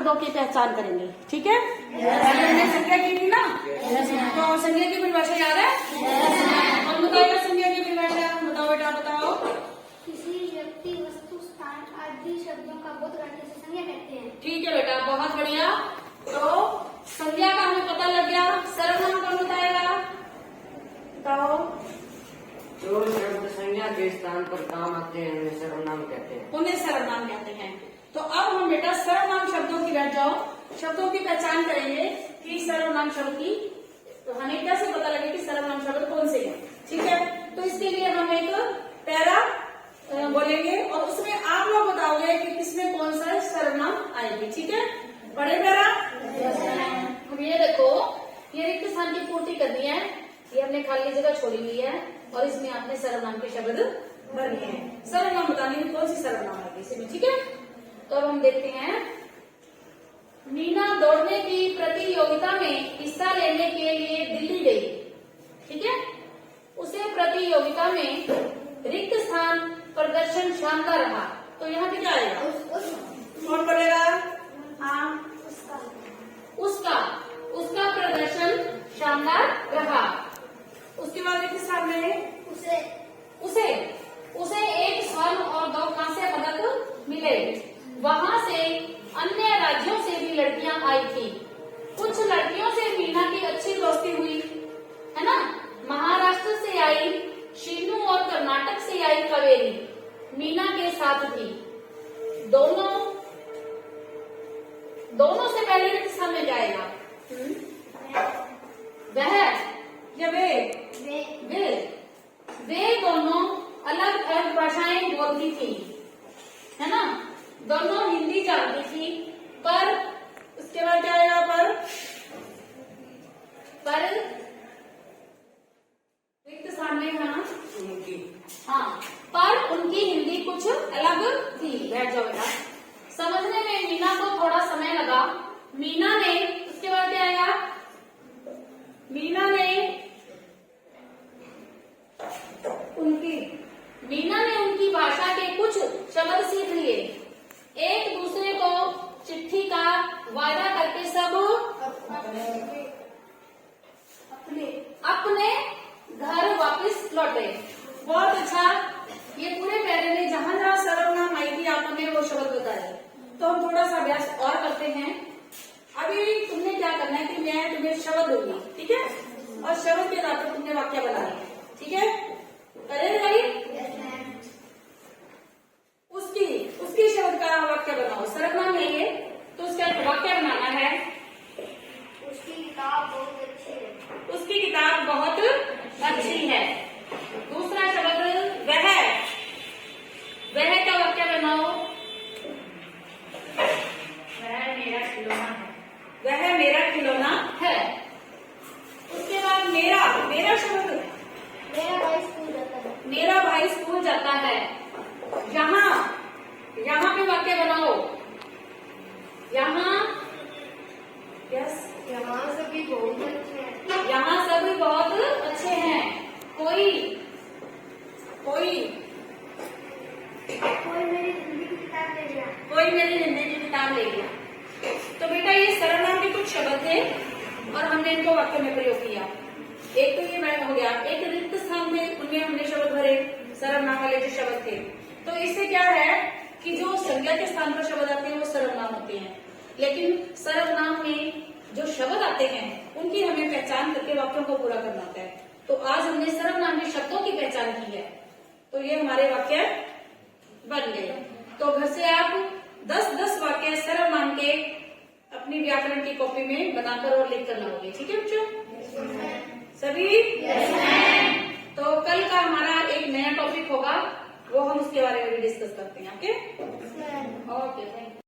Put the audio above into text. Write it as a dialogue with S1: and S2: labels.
S1: शब्दों की पहचान करेंगे। ठीक है, पहले हमने संज्ञा की थी ना, तो संज्ञा की परिभाषा याद है? कौन बताएगा संज्ञा की परिभाषा? बताओ बेटा, बताओ।
S2: किसी व्यक्ति, वस्तु, स्थान आदि शब्दों का बोध कराने से संज्ञा कहते हैं।
S1: ठीक है बेटा, बहुत बढ़िया। तो संज्ञा का हमें पता लग गया। सर्वनाम कौन बताएगा? बताओ।
S3: जो शब्द संज्ञा के स्थान पर काम आते हैं उन्हें सर्वनाम कहते हैं।
S1: उन्हें सर्वनाम कहते हैं। तो अब हम बेटा सर्वनाम शब्दों की बैठ जाओ, शब्दों की पहचान करेंगे कि सर्वनाम शब्द की, तो हमें कैसे पता लगे कि सर्वनाम शब्द कौन से हैं। ठीक है, तो इसके लिए हम एक पैरा बोलेंगे और उसमें आप लोग बताओगे कि किसमें कौन सा सर्वनाम आएगी। ठीक है, पढ़े पैरा? हम ये देखो, ये रिक्त स्थान की पूर्ति कर दी है, ये हमने खाली जगह छोड़ी हुई है और इसमें आपने सर्वनाम के शब्द भरने हैं। सर्वनाम बताने में कौन सी सर्वनाम आएगी इसमें। ठीक है, तो अब हम देखते हैं। मीना दौड़ने की प्रतियोगिता में हिस्सा लेने के लिए दिल्ली गई। ठीक है, उसे प्रतियोगिता में रिक्त स्थान प्रदर्शन शानदार रहा। तो यहाँ पे क्या आएगा? कौन बोलेगा? हाँ, उसका प्रदर्शन शानदार रहा। उसके बाद रिक्त स्थान में उसे एक स्वर्ण और 2 कांस्य पदक मिले। वहां से अन्य राज्यों से भी लड़कियां आई थी। कुछ लड़कियों से मीना की अच्छी दोस्ती हुई, है ना। महाराष्ट्र से आई शीनू और कर्नाटक से आई कावेरी मीना के साथ थी। दोनों से पहले रिक्त स्थान में जाएगा वह या वे दोनों अलग अलग भाषाएं बोलती थी, है ना। दोनों हिंदी जानती थी, पर उसके बाद क्या आएगा? पर रिक्त स्थान में हाँ, पर उनकी हिंदी कुछ अलग थी। बैठ जाओ बेटा। समझने में मीना को थोड़ा समय लगा। मीना ने उसके बाद क्या आएगा? मीना ने उनकी भाषा के कुछ शब्द सीख लिए। एक दूसरे को चिट्ठी का वादा करके सब अपने घर वापस लौटे। बहुत अच्छा। ये पूरे पैरे में जहां जहां सर्वनाम आई थी आपने वो शब्द बताए। तो हम थोड़ा सा अभ्यास और करते हैं। अभी तुमने क्या करना है कि मैं तुम्हें शब्द दूंगी, ठीक है, और शब्द के आधार पर तुमने वाक्य बनाना है। ठीक है, करे भाई? उसकी शब्द का वाक्य बनाओ। सर्वनाम है ये, तो उसका वाक्य बनाना है।
S2: उसकी किताब बहुत अच्छी है।
S1: उसकी किताब बहुत अच्छी है। दूसरा शब्द वह का वाक्य बनाओ। वह मेरा खिलौना है। उसके बाद मेरा शब्द, मेरा भाई स्कूल जाता है। यहाँ पे वाक्य बनाओ। यहाँ
S2: सभी बहुत अच्छे हैं।
S1: यहाँ सभी बहुत अच्छे हैं। कोई
S2: मेरी हिंदी की किताब ले गया।
S1: तो बेटा ये सर्वनाम के कुछ शब्द थे और हमने इनको वाक्य में प्रयोग किया। एक तो ये हो गया। एक रिक्त स्थान में उनमें हमने शब्द भरे, सर्वनाम वाले जो शब्द थे। तो इससे क्या है कि जो संज्ञा के स्थान पर शब्द आते हैं वो सर्वनाम होते हैं, लेकिन सर्वनाम में जो शब्द आते हैं उनकी हमें पहचान करके वाक्यों को पूरा करना होता है। तो आज हमने सर्वनाम में शब्दों की पहचान की है, तो ये हमारे वाक्य बन गए। तो घर से आप 10-10 वाक्य सर्वनाम के अपनी व्याकरण की कॉपी में बनाकर और लिख कर लाओगे। ठीक है बच्चों? सभी? तो कल का हमारा एक नया टॉपिक होगा, वो हम उसके बारे में भी डिस्कस करते हैं। Okay, thank you.